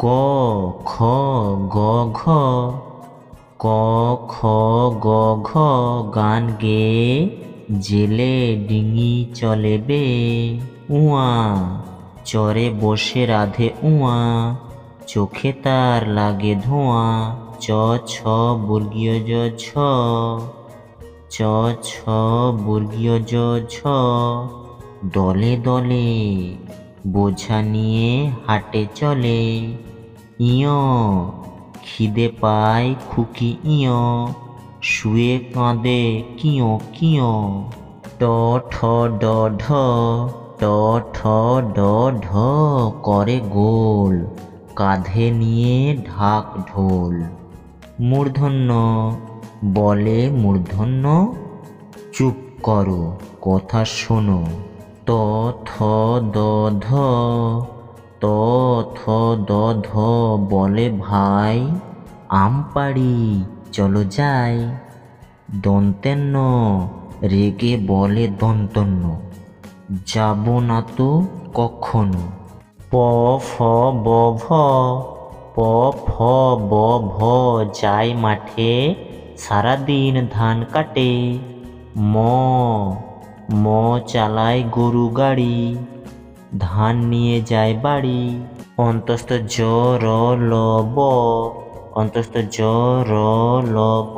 ক খ গ ঘ, ক খ গ ঘ, গান গেয়ে জেলে ডিঙি চলে বে। উয়া, চরে বসে রাধে উয়া, চোখে তার লাগে ধোঁয়া। চ ছ বর্গীয় জ ছ, চ ছ বর্গীয় জ ছ, দলে দলে বোঝা নিয়ে হাটে চলে। ইয়, খিদে পায় খুকি ইয়, শুয়ে কাঁদে কিয় কিয়। ট ঠ ড ঢ, ট ঠ ড ঢ, করে গোল, কাঁধে নিয়ে ঢাক ঢোল। মূর্ধন্য, বলে মূর্ধন্য, চুপ করো কথা শোনো। ত থ দ ধ, ত থ দ ধ, বলে ভাই আম পাড়ি চলো যাই। দন্তেন্ন, রেগে বলে দন্তন্য, যাব না তো কখনো। প ফ ব ভ, প ফ ব ভ, যায় মাঠে সারাদিন ধান কাটে। ম, ম চালায় গরু গাড়ি, ধান নিয়ে যায় বাড়ি। অন্তস্থ জ র ল ব, অন্তস্থ জ র ল ব,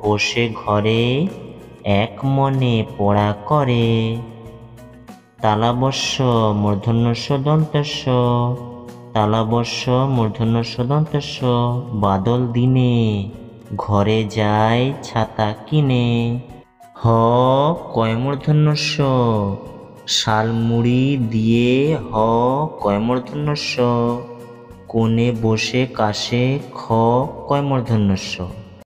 বসে ঘরে এক মনে পড়া করে। তালাবস্য মূর্ধন্যস্য দন্তস্য, তালাবস্য মূর্ধন্যস্য দন্তস্য, বাদল দিনে ঘরে যায় ছাতা কিনে। হ কয়মূর্ধন্যস্য, শালমুড়ি দিয়ে হ কয়মূর্ধন্যস্য, কোণে বসে কাশে খ কয়মূর্ধন্যস্য।